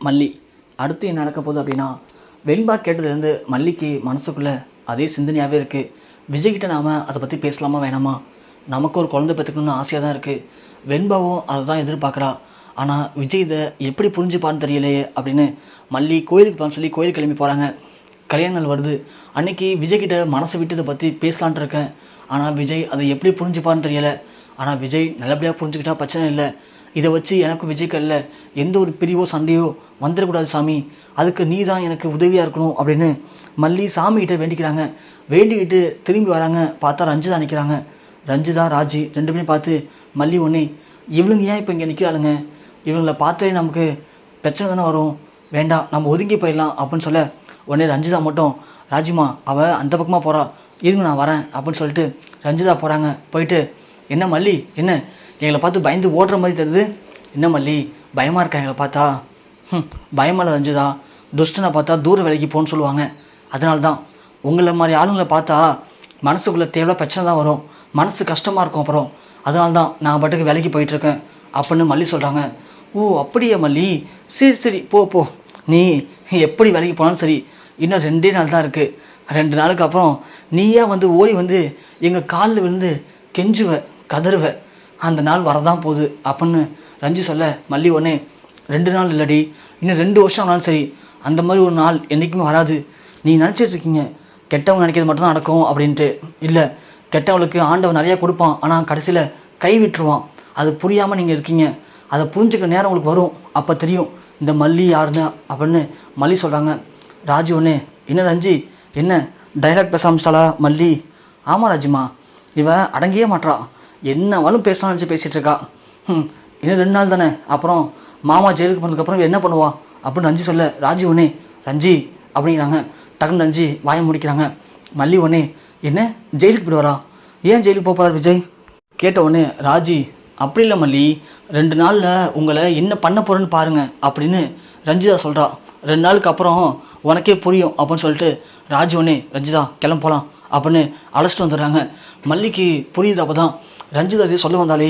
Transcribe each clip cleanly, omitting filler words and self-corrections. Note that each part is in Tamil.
மல்லி. அடுத்து என்ன நடக்க போகுது அப்படின்னா, வெண்பா கேட்டதுலேருந்து மல்லிக்கு மனசுக்குள்ளே அதே சிந்தனையாகவே இருக்குது. விஜய்கிட்ட நாம் அதை பற்றி பேசலாமா வேணாமா? நமக்கு ஒரு குழந்தை பெற்றுக்கணும்னு ஆசையாக தான் இருக்குது. வெண்பாவும் அதை தான் எதிர்பார்க்குறா. ஆனால் விஜய் இதை எப்படி புரிஞ்சுப்பான்னு தெரியலையே அப்படின்னு மல்லி கோயிலுக்கு போகலான்னு சொல்லி கோயில் கிளம்பி போகிறாங்க. கல்யாண நாள் வருது. அன்றைக்கி விஜய்கிட்ட மனசை விட்டு இதை பற்றி பேசலான்ட்டு இருக்கேன். ஆனால் விஜய் அதை எப்படி புரிஞ்சுப்பான்னு தெரியலை. ஆனால் விஜய் நல்லபடியாக புரிஞ்சுக்கிட்டா பிரச்சனை இல்லை. இதை வச்சு எனக்கும் விஜய்க்கு இல்லை எந்த ஒரு பிரிவோ சண்டையோ வந்துடக்கூடாது சாமி, அதுக்கு நீ தான் எனக்கு உதவியாக இருக்கணும் அப்படின்னு மல்லி சாமிகிட்ட வேண்டிக்கிறாங்க. வேண்டிக்கிட்டு திரும்பி வராங்க. பார்த்தா ரஞ்சிதா நிற்கிறாங்க. ரஞ்சிதா ராஜி ரெண்டு பேரும் பார்த்து மல்லி ஒன்றே, இவளுங்க ஏன் இப்போ இங்கே நிற்கிறாளுங்க? இவங்களை பார்த்தாலே நமக்கு பிரச்சனை தானே வரும், வேண்டாம் நம்ம ஒதுங்கி போயிடலாம் அப்படின்னு சொல்ல, உடனே ரஞ்சிதா மட்டும் ராஜிமா அவள் அந்த பக்கமாக போகிறா, இருங்க நான் வரேன் அப்படின்னு சொல்லிட்டு ரஞ்சிதா போகிறாங்க. போயிட்டு என்ன மல்லி, என்ன எங்களை பார்த்து பயந்து ஓடுற மாதிரி தருது, என்ன மல்லி பயமாக இருக்கா எங்களை பார்த்தா? பயமால ரஞ்சிதா, துஷ்டனை பார்த்தா தூர விலைக்கு போன்னு சொல்லுவாங்க. அதனால தான் உங்களை மாதிரி ஆளுங்களை பார்த்தா மனசுக்குள்ளே தேவையான பிரச்சனை தான் வரும், மனசு கஷ்டமாக இருக்கும். அப்புறம் அதனால தான் நான் பாட்டுக்கு வேலைக்கு போயிட்டுருக்கேன் அப்படின்னு மல்லி சொல்கிறாங்க. ஓ அப்படியா மல்லி, சரி சரி போ போ, நீ எப்படி வேலைக்கு போனாலும் சரி, இன்னும் 2 நாள் தான் இருக்குது. 2 நாளுக்கு அப்புறம் நீயா வந்து ஓடி வந்து எங்கள் காலில் விழுந்து கெஞ்சுவ கதறுவ, அந்த நாள் வரதான் போகுது அப்படின்னு ரஞ்சி சொல்ல, மல்லி ஒன்று 2 நாள் இல்லடி, இன்னும் 2 வருஷம் ஆனாலும் சரி அந்த மாதிரி ஒரு நாள் என்றைக்குமே வராது. நீ நினச்சிட்டு இருக்கீங்க கெட்டவங்க நினைக்கிறது மட்டும்தான் நடக்கும் அப்படின்ட்டு. இல்லை, கெட்டவளுக்கு ஆண்டவன் நிறையா கொடுப்பான், ஆனால் கடைசியில் கை விட்டுருவான். அது புரியாமல் நீங்கள் இருக்கீங்க. அதை புரிஞ்சுக்க நேரம் உங்களுக்கு வரும், அப்போ தெரியும் இந்த மல்லி யாருன்னு அப்படின்னு மல்லி சொல்கிறாங்க. ராஜி ஒன்று, என்ன ரஞ்சி என்ன டைலாக் பேச ஆரம்பிச்சிட்டாளா மல்லி? ஆமாம் ராஜிமா, இவன் அடங்கியே மாட்றா, என்னவாலும் பேசலாம்னு நினச்சி பேசிகிட்டு இருக்கா. இன்னும் 2 நாள் தானே, அப்புறம் மாமா ஜெயிலுக்கு போனதுக்கப்புறம் என்ன பண்ணுவா அப்படின்னு ரஞ்சி சொல்ல, ராஜி ஒன்று ரஞ்சி அப்படிங்கிறாங்க. டக்குன்னு ரஞ்சி வாயை முடிக்கிறாங்க. மல்லி ஒன்று, என்ன ஜெயிலுக்கு போயிடுவாரா? ஏன் ஜெயிலுக்கு போகிறார் விஜய் கேட்ட உடனே ராஜி, அப்படி இல்லை மல்லி, 2 நாளில் உங்களை என்ன பண்ண போகிறேன்னு பாருங்கள் அப்படின்னு ரஞ்சிதா சொல்கிறா. 2 நாளுக்கு அப்புறம் உனக்கே புரியும் அப்படின்னு சொல்லிட்டு ராஜி ஒன்று, ரஞ்சிதா கிளம்ப போகலாம் அப்படின்னு அழைச்சிட்டு வந்துடுறாங்க. மல்லிக்கு புரியுது. அப்போ தான் ரஞ்சிதா இதே சொல்ல வந்தாலே,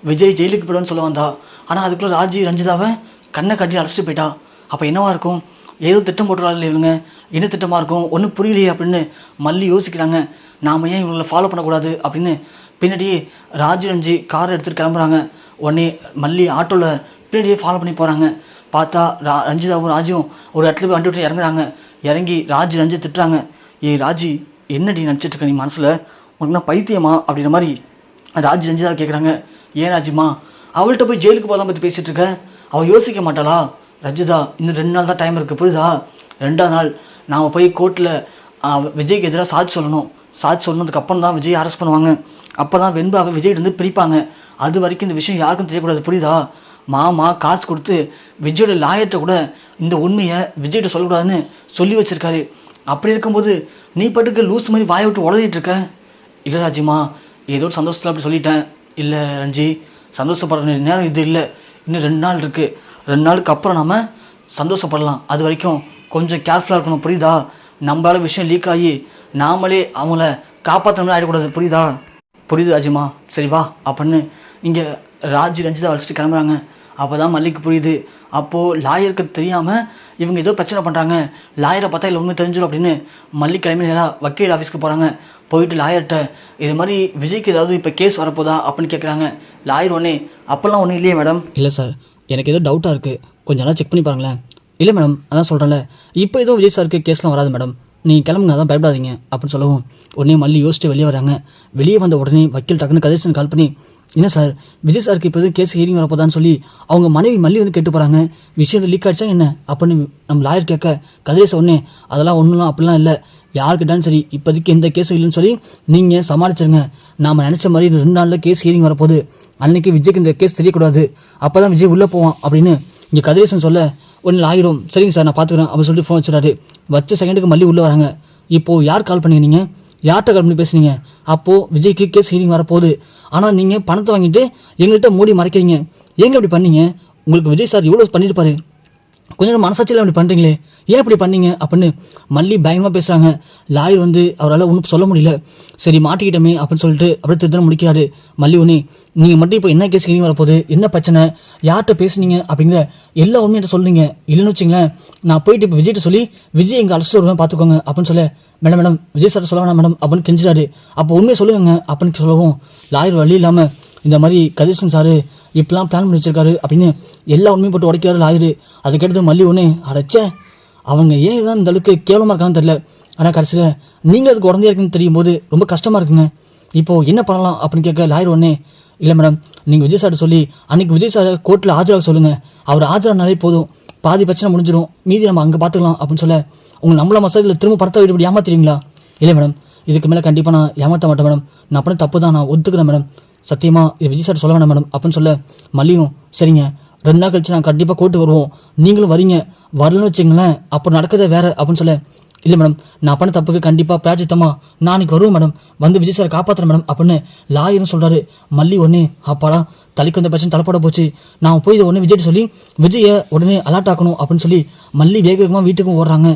விஜய் ஜெயிலுக்கு போயிடுவான்னு சொல்ல வந்தா. ஆனால் அதுக்குள்ளே ராஜி ரஞ்சிதாவை கண்ணை கட்டி அழைச்சிட்டு போயிட்டா. அப்போ என்னவா இருக்கும்? ஏதோ திட்டம் போட்டுறாள் இவங்க, என்ன திட்டமாக இருக்கும் ஒன்றும் புரியலையே அப்படின்னு மல்லி யோசிக்கிறாங்க. நாம் ஏன் இவங்களை ஃபாலோ பண்ணக்கூடாது அப்படின்னு பின்னாடியே ராஜி ரஞ்சி காரை எடுத்துகிட்டு கிளம்புறாங்க. உடனே மல்லி ஆட்டோவில் பின்னாடியே ஃபாலோ பண்ணி போகிறாங்க. பார்த்தா ரஞ்சிதாவும் ராஜியும் ஒரு இடத்துல போய் வண்டி விட்டு இறங்குறாங்க. இறங்கி ராஜி ரஞ்சி திட்டுறாங்க. ஏய் ராஜி, என்னடி நினச்சிட்ருக்க நீ மனசில், உனக்குன்னா பைத்தியமா அப்படின்ற மாதிரி ராஜி ரஞ்சிதா கேட்குறாங்க. ஏன் ராஜிமா, அவள்கிட்ட போய் ஜெயிலுக்கு போகலாம் பற்றி பேசிகிட்டு இருக்க, அவள் யோசிக்க மாட்டாளா? ரஞ்சிதா, இன்னும் 2 நாள் தான் டைம் இருக்குது, புரியுதா? 2ஆம் நாள் நாம் போய் கோர்ட்டில் விஜய்க்கு எதிராக சாட்சி சொல்லணும். சாட்சி சொன்னதுக்கப்புறம் தான் விஜய் அரெஸ்ட் பண்ணுவாங்க. அப்போ தான் வெண்பாவை விஜய்கிட்ட பிரிப்பாங்க. அது வரைக்கும் இந்த விஷயம் யாருக்கும் தெரியக்கூடாது, புரியுதா? மாமா காசு கொடுத்து விஜயோட லாயர்கிட்ட கூட இந்த உண்மையை விஜய்கிட்ட சொல்லக்கூடாதுன்னு சொல்லி வச்சுருக்காரு. அப்படி இருக்கும்போது நீ பாட்டுக்கு லூஸ் மாதிரி வாயை விட்டு உளறிட்டு இருக்க. இல்லை ராஜிமா, ஏதோ ஒரு சந்தோஷத்தில் அப்படி சொல்லிட்டேன். இல்லை ரஞ்சி, சந்தோஷப்படுற நேரம் இது இல்லை, இன்னும் 2 நாள் இருக்குது. 2 நாளுக்கு அப்புறம் நம்ம சந்தோஷப்படலாம். அது வரைக்கும் கொஞ்சம் கேர்ஃபுல்லாக இருக்கணும், புரியுதா? நம்மளால விஷயம் லீக் ஆகி நாமளே அவங்கள காப்பாற்றணும் ஆகிடக்கூடாது, புரியுதா? புரியுது ராஜிமா, சரி வா அப்படின்னு இங்கே ராஜி ரஞ்சிதா வச்சுட்டு கிளம்புறாங்க. அப்போ தான் மல்லிக்கு புரியுது. அப்போது லாயருக்கு தெரியாமல் இவங்க ஏதோ பிரச்சனை பண்ணுறாங்க, லாயரை பார்த்தா இல்லை உண்மை தெரிஞ்சிடும் அப்படின்னு மல்லி கிளம்பி நேராக வக்கீல் ஆஃபீஸ்க்கு போகிறாங்க. போயிட்டு லாயர்கிட்ட இது மாதிரி விஜய்க்கு ஏதாவது இப்போ கேஸ் வரப்போதா அப்படின்னு கேட்குறாங்க. லாயர் ஒன்றே, அப்போல்லாம் ஒன்றும் இல்லையே மேடம். இல்லை சார், எனக்கு ஏதோ டவுட்டாக இருக்குது, கொஞ்சம் நல்லா செக் பண்ணி பாருங்களேன். இல்லை மேடம், அதான் சொல்கிறேன்ல, இப்போ ஏதோ விஜய் சாருக்கு கேஸ்லாம் வராது மேடம், நீங்கள் கிளம்புங்க, அதான் பயப்படாதீங்க அப்படின்னு சொல்லவும் உடனே மல்லி யோசிச்சுட்டு வெளியே வராங்க. வெளியே வந்த உடனே வக்கீல் டக்குன்னு கதிரேசன் கால் பண்ணி, என்ன சார் விஜய் சாருக்கு இப்போ எதுவும் கேஸ் ஹியரிங் வரப்போதான்னு சொல்லி அவங்க மனைவி மல்லி வந்து கேட்டு போகிறாங்க, விஷயம் லீக் ஆகிடுச்சா என்ன அப்படின்னு நம்ம லாயர் கேட்க, கதிரேசன் ஒன்றே அதெல்லாம் ஒன்றும் அப்படிலாம் இல்லை, யாருக்கிட்டாலும் சரி இப்போதைக்கு எந்த கேஸும் இல்லைன்னு சொல்லி நீங்கள் சமாளிச்சிருங்க. நாம் நினச்ச மாதிரி 2 நாளில் கேஸ் ஹியரிங் வரப்போகுது, அன்றைக்கி விஜய்க்கு இந்த கேஸ் தெரியக்கூடாது, அப்போ தான் விஜய் உள்ளே போவான் அப்படின்னு இங்கே கதிரேசன் சொல்ல, ஒன்று ஆயிரும். சரிங்க சார் நான் பார்த்துக்கிறேன் அப்படின்னு சொல்லிட்டு ஃபோன் வச்சுறாரு. வச்ச செகண்டுக்கு மல்லி உள்ளே வராங்க. இப்போது யார் கால் பண்ணீங்க, நீங்கள் யார்கிட்ட கால் பண்ணி பேசுனீங்க? அப்போது விஜய்க்கு கேஸ் ஹியரிங் வரப்போகுது, ஆனால் நீங்கள் பணத்தை வாங்கிட்டு எங்கள்கிட்ட மூடி மறைக்கிறீங்க, ஏங்க அப்படி பண்ணீங்க? உங்களுக்கு விஜய் சார் இவ்வளோ பண்ணியிருப்பாரு, கொஞ்சம் மனசாட்சியில் அப்படி பண்ணுறீங்களே, ஏன் இப்படி பண்ணீங்க அப்படின்னு மல்லி பயங்கரமாக பேசுகிறாங்க. லாயர் வந்து அவரால் ஒன்றும் சொல்ல முடியல. சரி மாட்டிக்கிட்டோமே அப்படின்னு சொல்லிட்டு அப்படியே திருத்தம் முடிக்கிறாரு. மல்லி ஒன்று, நீங்கள் மட்டும் இப்போ என்ன கேஸ் கிளீன் வரப்போகுது, என்ன பிரச்சனை, யார்கிட்ட பேசுனீங்க அப்படிங்கிற எல்லா உண்மையிட்ட சொல்லுங்க. இல்லைன்னு வச்சிங்களேன், நான் போயிட்டு இப்போ விஜய்கிட்ட சொல்லி விஜய் எங்கள் அழைச்சிட்டு வருவேன் பார்த்துக்கோங்க அப்படின்னு சொல்ல, மேடம் மேடம் விஜய் சார் சொல்ல வேணாம் மேடம் அப்படின்னு கெஞ்சிடாரு. அப்போ உண்மையை சொல்லுங்க அப்படின்னு சொல்லவும் லாயர் வழி இல்லாமல் இந்த மாதிரி கதிர்சன் சார் இப்படிலாம் பிளான் பண்ணி வச்சிருக்காரு அப்படின்னு எல்லா உண்மையும் போட்டு உடைக்கிறாரு லாயரு. அதுக்கடுத்து மல்லி ஒன்று, அடைச்சே அவங்க ஏன் தான் இந்த அளவுக்கு கேவலமாக இருக்கான்னு தெரில, ஆனால் கடைசியில் நீங்கள் அதுக்கு உடனே இருக்குன்னு தெரியும் போது ரொம்ப கஷ்டமாக இருக்குங்க. இப்போது என்ன பண்ணலாம் அப்படின்னு கேட்க லாயர் ஒன்று, இல்லை மேடம் நீங்கள் விஜய் சார்ட்ட சொல்லி அன்றைக்கி விஜய் சாரை கோர்ட்டில் ஆஜராக சொல்லுங்கள், அவர் ஆஜரானாலே போதும், பாதி பிரச்சனை முடிஞ்சிடும், மீதி நம்ம அங்கே பார்த்துக்கலாம் அப்படின்னு சொல்ல, உங்கள் நம்மள மசாஜில் திரும்ப பணத்தை விட்டு ஏமாத்துறீங்களா? இல்லை மேடம் இதுக்கு மேலே கண்டிப்பாக நான் ஏமாற்ற மாட்டேன் மேடம், நான் பண்ண தப்பு தான், நான் ஒத்துக்கிறேன் மேடம், சத்தியமாக இது விஜய் சார் சொல்ல வேணாம் மேடம் அப்படின்னு சொல்ல, மல்லியும் சரிங்க 2 நாள் கழிச்சு நான் கண்டிப்பாக கோர்ட்டு வருவோம், நீங்களும் வரீங்க, வரலன்னு வச்சுங்களேன் அப்புறம் நடக்கிறதே வேறு அப்படின்னு சொல்ல, இல்லை மேடம் நான் பண்ண தப்புக்கு கண்டிப்பாக பிராஜித்தமாக நான் அன்றைக்கி வருவேன் மேடம், வந்து விஜய் சாரை காப்பாற்றுறேன் மேடம் அப்படின்னு லாயரும் சொல்கிறாரு. மல்லி ஒன்று, அப்பாடா தலைக்கு வந்த பிரச்சனை தலைப்பட போச்சு, நான் போய் இதை ஒன்று விஜய்ட்டு சொல்லி விஜயை உடனே அலர்ட் ஆக்கணும் அப்படின்னு சொல்லி மல்லி வேக வேகமாக வீட்டுக்கும் ஓடுறாங்க.